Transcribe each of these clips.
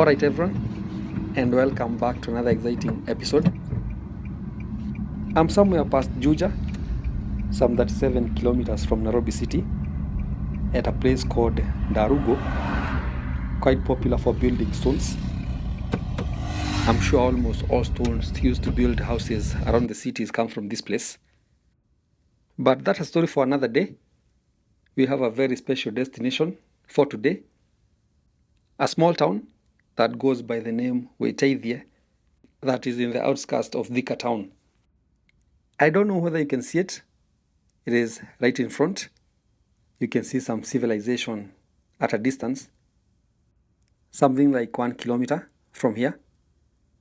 Alright everyone, and welcome back to another exciting episode. I'm somewhere past Juja, some 37 kilometers from Nairobi city, at a place called Darugo, quite popular for building stones. I'm sure almost all stones used to build houses around the cities come from this place. But that's a story for another day. We have a very special destination for today. A small town that goes by the name Witeithie, that is in the outskirts of Thika town. I don't know whether you can see it. It is right in front. You can see some civilization at a distance, something like 1 kilometer from here.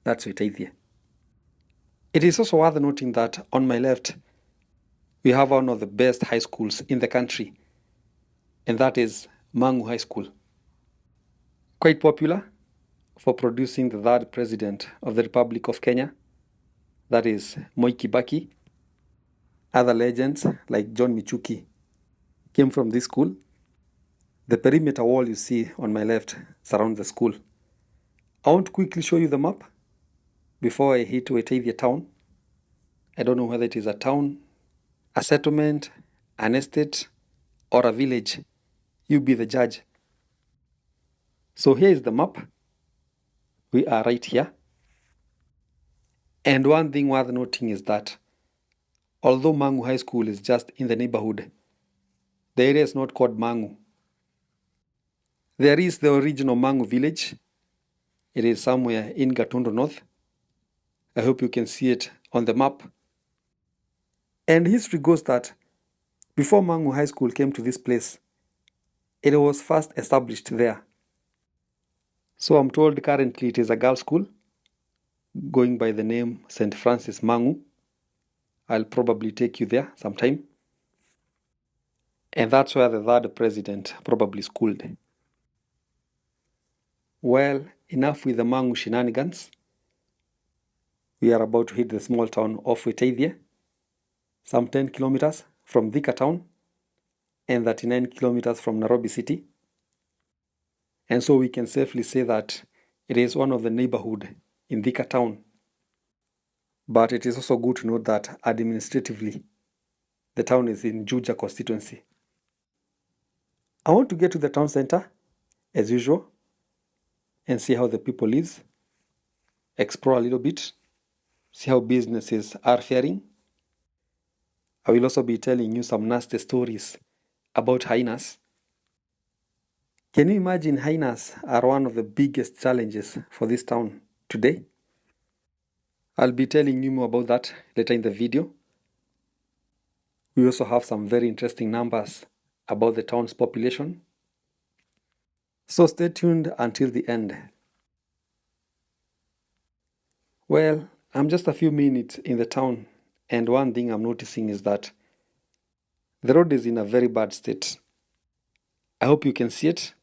That's Witeithie. It is also worth noting that on my left, we have one of the best high schools in the country, and that is Mangu High School. Quite popular for producing the third president of the Republic of Kenya, that is Moi Kibaki. Other legends like John Michuki came from this school. The perimeter wall you see on my left surrounds the school. I want to quickly show you the map before I hit Witeithie town. I don't know whether it is a town, a settlement, an estate, or a village. You be the judge. So here is the map. We are right here. And one thing worth noting is that although Mangu High School is just in the neighborhood, the area is not called Mangu. There is the original Mangu village. It is somewhere in Gatundu North. I hope you can see it on the map. And history goes that before Mangu High School came to this place, it was first established there. So I'm told currently it is a girls' school going by the name St. Francis Mangu. I'll probably take you there sometime. And that's where the third president probably schooled. Well, enough with the Mangu shenanigans. We are about to hit the small town of Witeithie, some 10 kilometers from Thika town and 39 kilometers from Nairobi city. And so we can safely say that it is one of the neighborhood in Thika town. But it is also good to note that administratively, the town is in Juja constituency. I want to get to the town center, as usual, and see how the people live, explore a little bit, see how businesses are faring. I will also be telling you some nasty stories about hyenas. Can you imagine hyenas are one of the biggest challenges for this town today? I'll be telling you more about that later in the video. We also have some very interesting numbers about the town's population. So stay tuned until the end. Well, I'm just a few minutes in the town, and one thing I'm noticing is that the road is in a very bad state. I hope you can see it.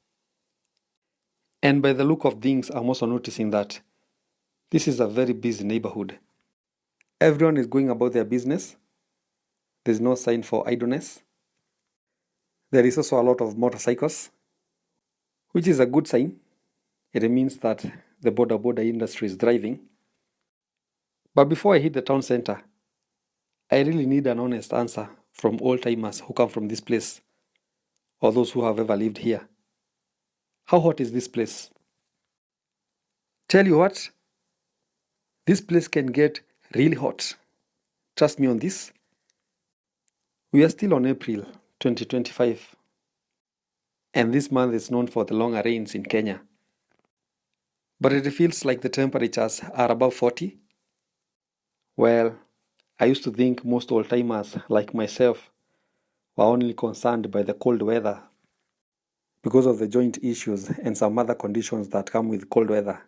And by the look of things, I'm also noticing that this is a very busy neighborhood. Everyone is going about their business. There's no sign for idleness. There is also a lot of motorcycles, which is a good sign. It means that the border industry is thriving. But before I hit the town center, I really need an honest answer from old-timers who come from this place, or those who have ever lived here. How hot is this place? Tell you what, this place can get really hot. Trust me on this. We are still on April 2025, and this month is known for the longer rains in Kenya. But it feels like the temperatures are above 40. Well, I used to think most old-timers like myself were only concerned by the cold weather because of the joint issues and some other conditions that come with cold weather.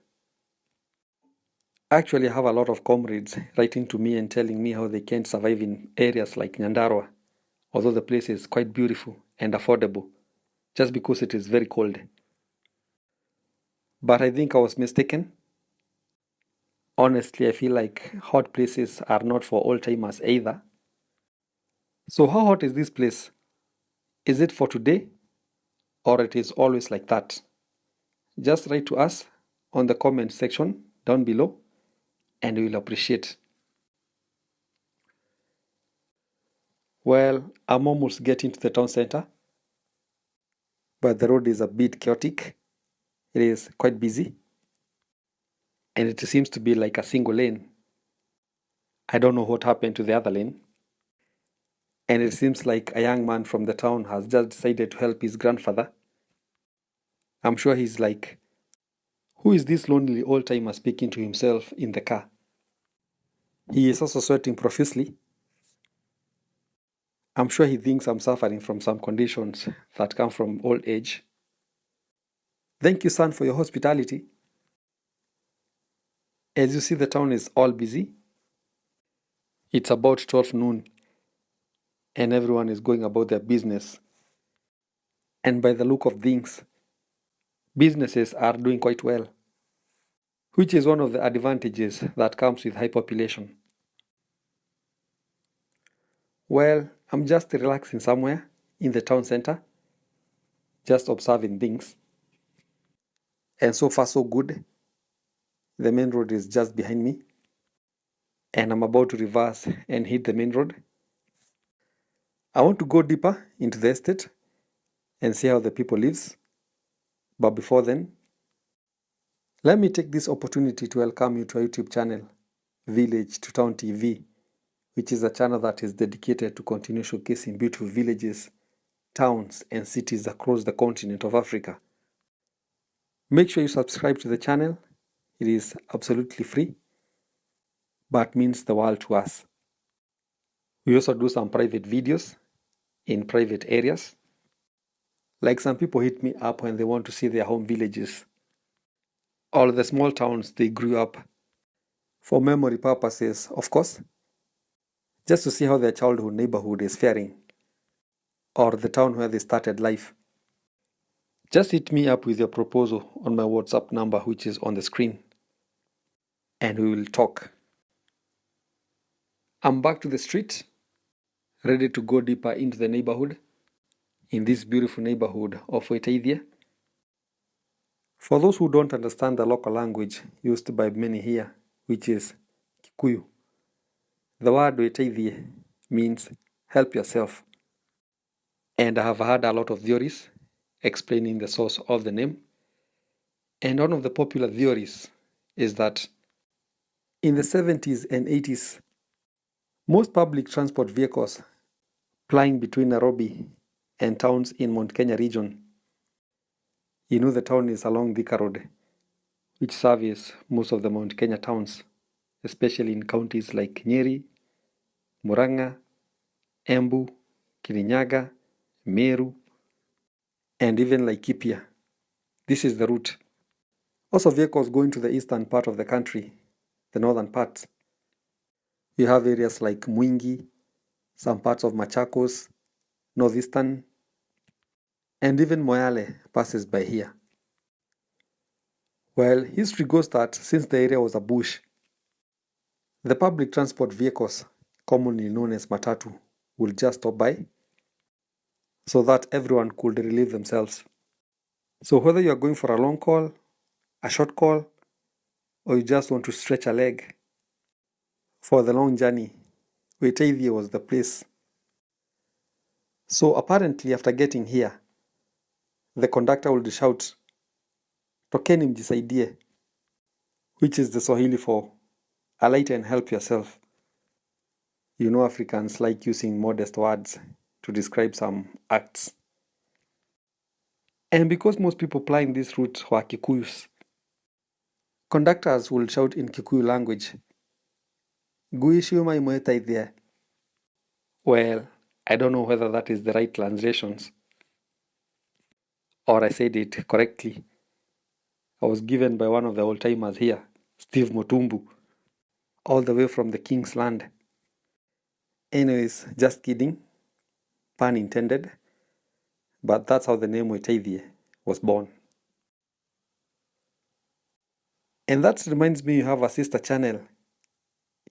Actually, I have a lot of comrades writing to me and telling me how they can't survive in areas like Nyandarua, although the place is quite beautiful and affordable, just because it is very cold. But I think I was mistaken. Honestly, I feel like hot places are not for old-timers either. So how hot is this place? Is it for today? Or it is always like that? Just write to us on the comment section down below, and we will appreciate. Well, I'm almost getting to the town center, but the road is a bit chaotic. It is quite busy, and it seems to be like a single lane. I don't know what happened to the other lane. And it seems like a young man from the town has just decided to help his grandfather. I'm sure he's like, who is this lonely old-timer speaking to himself in the car? He is also sweating profusely. I'm sure he thinks I'm suffering from some conditions that come from old age. Thank you, son, for your hospitality. As you see, the town is all busy. It's about 12 noon, and everyone is going about their business. And by the look of things, businesses are doing quite well, which is one of the advantages that comes with high population. Well, I'm just relaxing somewhere in the town center, just observing things. And so far, so good. The main road is just behind me, and I'm about to reverse and hit the main road. I want to go deeper into the estate and see how the people lives. But before then, let me take this opportunity to welcome you to our YouTube channel, Village to Town TV, which is a channel that is dedicated to continue showcasing beautiful villages, towns, and cities across the continent of Africa. Make sure you subscribe to the channel. It is absolutely free, but means the world to us. We also do some private videos in private areas. Like some people hit me up when they want to see their home villages or the small towns they grew up, for memory purposes, of course, just to see how their childhood neighborhood is faring, or the town where they started life. Just hit me up with your proposal on my WhatsApp number, which is on the screen, and we will talk. I'm back to the street, ready to go deeper into the neighborhood, in this beautiful neighborhood of Witeithie. For those who don't understand the local language used by many here, which is Kikuyu, the word Witeithie means help yourself. And I have heard a lot of theories explaining the source of the name. And one of the popular theories is that in the 70s and 80s, most public transport vehicles plying between Nairobi and towns in Mount Kenya region, you know the town is along Thika Road, which serves most of the Mount Kenya towns, especially in counties like Nyeri, Murang'a, Embu, Kirinyaga, Meru, and even Laikipia. This is the route. Also vehicles going to the eastern part of the country, the northern part. You have areas like Mwingi, some parts of Machakos, northeastern, and even Moyale passes by here. Well, history goes that since the area was a bush, the public transport vehicles, commonly known as matatu, will just stop by so that everyone could relieve themselves. So whether you are going for a long call, a short call, or you just want to stretch a leg for the long journey, Witeithie was the place. So apparently after getting here, the conductor would shout, "Tokeni mjisaidie," which is the Swahili for alight and help yourself. You know Africans like using modest words to describe some acts. And because most people plying this route were Kikuyus, conductors will shout in Kikuyu language, "Guishiuma imwetaithie." Well, I don't know whether that is the right translations or I said it correctly. I was given by one of the old timers here, Steve Motumbu, all the way from the King's Land. Anyways, just kidding, pun intended, but that's how the name Witeithie was born. And that reminds me you have a sister channel,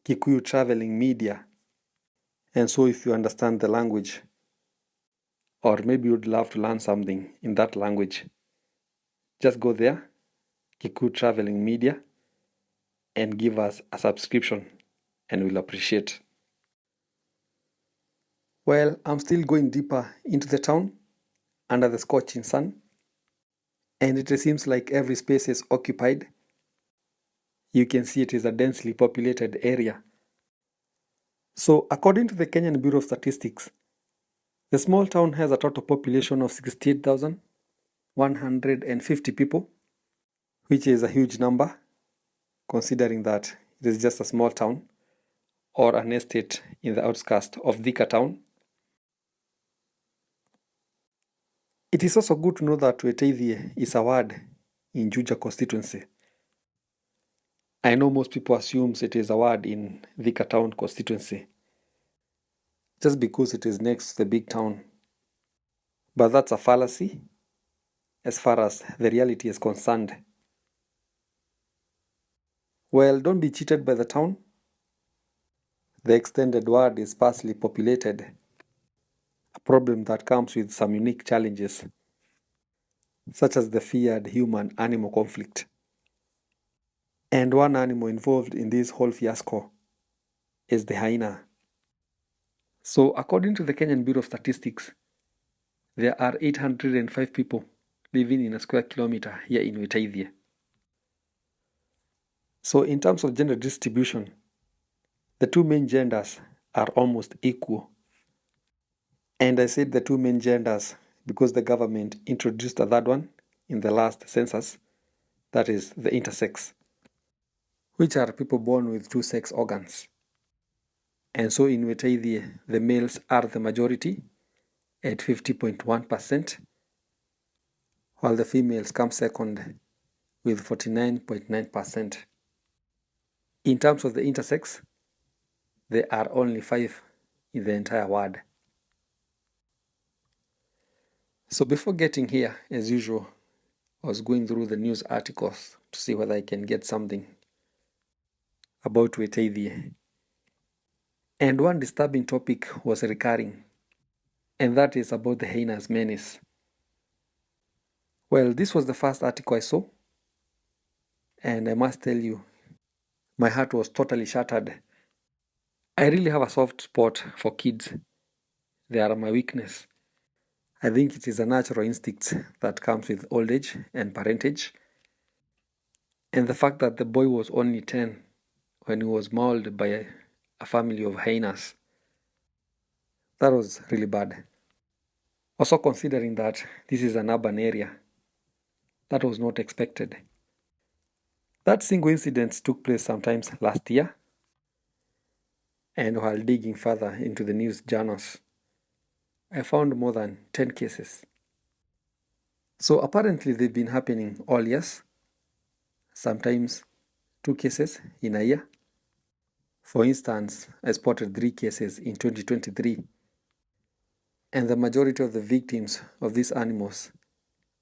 Kikuyu Traveling Media. And so if you understand the language, or maybe you'd love to learn something in that language, just go there Kiku Traveling Media and give us a subscription, and we'll appreciate. Well, I'm still going deeper into the town under the scorching sun, and it seems like every space is occupied. You can see it is a densely populated area. So, according to the Kenyan Bureau of Statistics, the small town has a total population of 68,150 people, which is a huge number, considering that it is just a small town or an estate in the outskirts of Thika town. It is also good to know that Witeithie is a ward in Juja constituency. I know most people assume it is a ward in Thika town constituency, just because it is next to the big town. But that's a fallacy as far as the reality is concerned. Well, don't be cheated by the town. The extended ward is sparsely populated, a problem that comes with some unique challenges, such as the feared human-animal conflict. And one animal involved in this whole fiasco is the hyena. So, according to the Kenyan Bureau of Statistics, there are 805 people living in a square kilometer here in Witeithie. So, in terms of gender distribution, the two main genders are almost equal. And I said the two main genders because the government introduced a third one in the last census, that is the intersex, which are people born with two sex organs. And so in Witeithie, the males are the majority at 50.1%, while the females come second with 49.9%. In terms of the intersex, there are only 5 in the entire ward. So before getting here, as usual, I was going through the news articles to see whether I can get something about Witeithie. And one disturbing topic was recurring, and that is about the hyenas menace. Well, this was the first article I saw, and I must tell you, my heart was totally shattered. I really have a soft spot for kids. They are my weakness. I think it is a natural instinct that comes with old age and parentage. And the fact that the boy was only 10 when he was mauled by a family of hyenas, that was really bad. Also considering that this is an urban area, that was not expected. That single incident took place sometimes last year, and while digging further into the news journals, I found more than 10 cases. So apparently they've been happening all years, sometimes 2 cases in a year. For instance, I spotted 3 cases in 2023, and the majority of the victims of these animals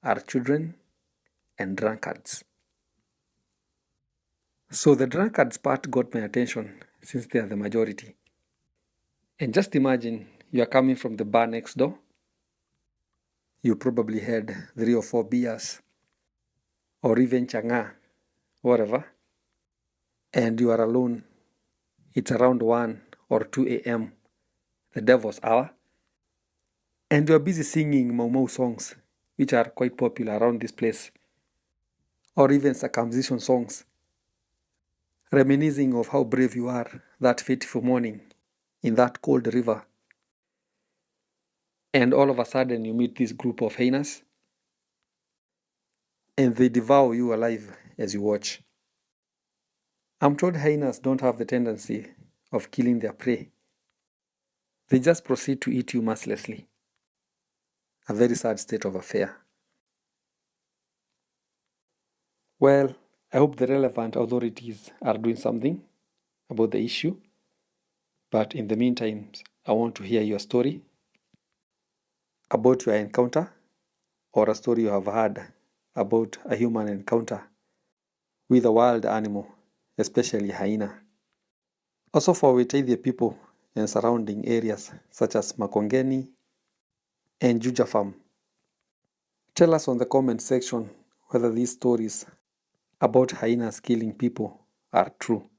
are children and drunkards. So the drunkards part got my attention since they are the majority. And just imagine you are coming from the bar next door. You probably had 3 or 4 beers, or even changa, whatever, and you are alone. It's around 1 or 2 a.m., the devil's hour, and you are busy singing Mau Mau songs, which are quite popular around this place, or even circumcision songs, reminiscing of how brave you are that fateful morning in that cold river. And all of a sudden you meet this group of hyenas, and they devour you alive as you watch. I'm told hyenas don't have the tendency of killing their prey. They just proceed to eat you mercilessly. A very sad state of affair. Well, I hope the relevant authorities are doing something about the issue. But in the meantime, I want to hear your story about your encounter, or a story you have heard about a human encounter with a wild animal, especially hyena. Also for Witeithie people and surrounding areas such as Makongeni and Juja Farm. Tell us on the comment section whether these stories about hyenas killing people are true.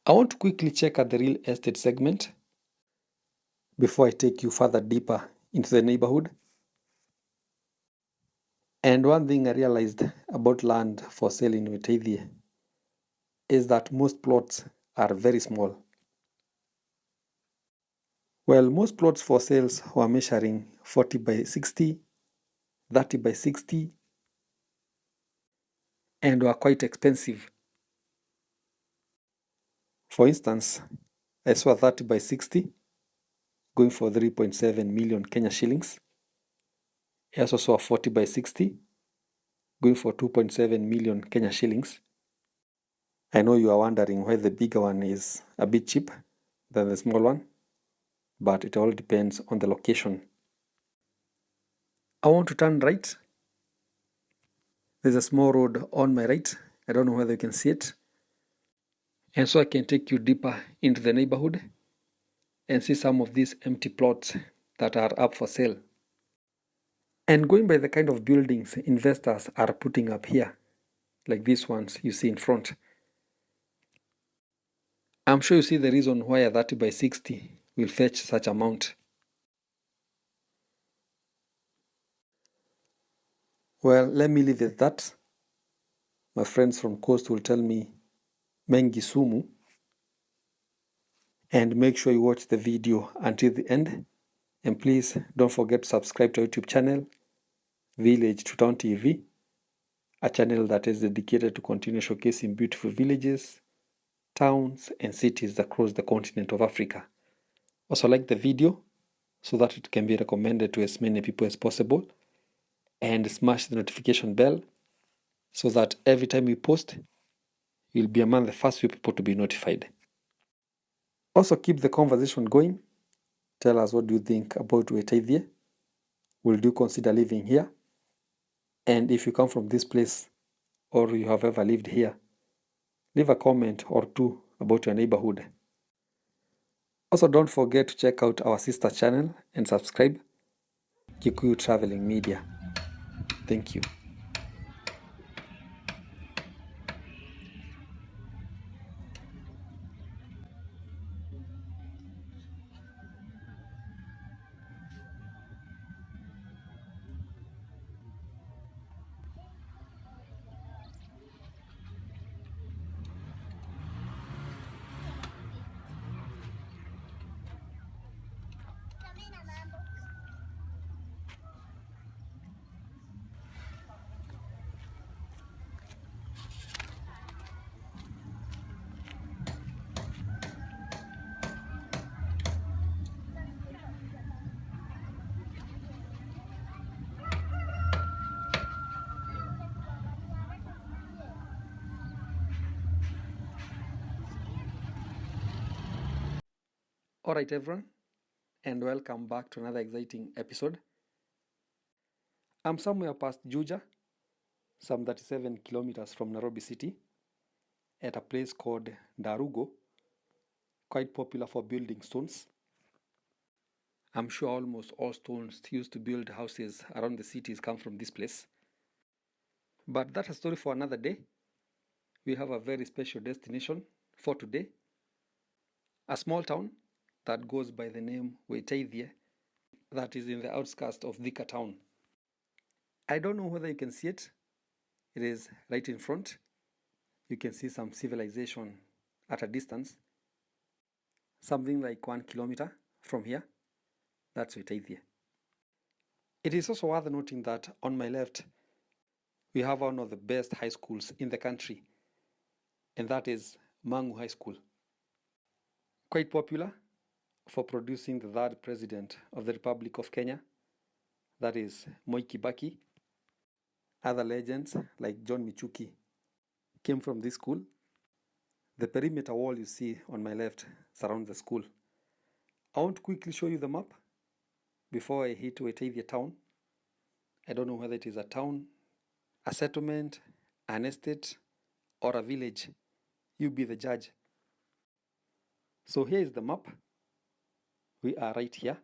I want to quickly check at the real estate segment before I take you further deeper into the neighborhood. And one thing I realized about land for sale in Witeithie is that most plots are very small. Well, most plots for sales were measuring 40 by 60, 30 by 60, and were quite expensive. For instance, I saw 30 by 60 going for 3.7 million Kenya shillings. I also saw 40 by 60 going for 2.7 million Kenya shillings. I know you are wondering why the bigger one is a bit cheap than the small one, but it all depends on the location. I want to turn right. There's a small road on my right. I don't know whether you can see it. And so I can take you deeper into the neighborhood and see some of these empty plots that are up for sale. And going by the kind of buildings investors are putting up here, like these ones you see in front, I'm sure you see the reason why a 30 by 60 will fetch such amount. Well, let me leave it at that. My friends from Coast will tell me mengi sumu. And make sure you watch the video until the end. And please don't forget to subscribe to our YouTube channel, Village to Town TV, a channel that is dedicated to continue showcasing beautiful villages, towns, and cities across the continent of Africa. Also like the video so that it can be recommended to as many people as possible, and smash the notification bell so that every time we post, you'll be among the first few people to be notified. Also keep the conversation going. Tell us what do you think about Witeithie. Will you consider living here? And if you come from this place or you have ever lived here, leave a comment or two about your neighborhood. Also, don't forget to check out our sister channel and subscribe, Kikuyu Traveling Media. Thank you. Alright, everyone, and welcome back to another exciting episode. I'm somewhere past Juja, some 37 kilometers from Nairobi City, at a place called Darugo, quite popular for building stones. I'm sure almost all stones used to build houses around the cities come from this place. But that's a story for another day. We have a very special destination for today. A small town that goes by the name Witeithie, that is in the outskirts of Thika town. I don't know whether you can see it. It is right in front. You can see some civilization at a distance, something like 1 kilometer from here. That's Witeithie. It is also worth noting that on my left, we have one of the best high schools in the country, and that is Mangu High School. Quite popular for producing the third president of the Republic of Kenya, that is Moi Kibaki. Other legends like John Michuki came from this school. The perimeter wall you see on my left surrounds the school. I want to quickly show you the map before I hit Witeithie town. I don't know whether it is a town, a settlement, an estate, or a village. You be the judge. So here is the map. We are right here.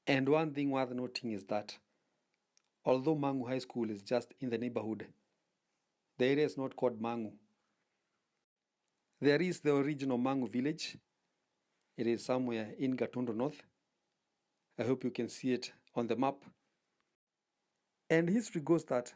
And one thing worth noting is that although Mangu High School is just in the neighborhood. The area is not called Mangu. There is the original Mangu village. It is somewhere in Gatundu North. I hope you can see it on the map. And history goes that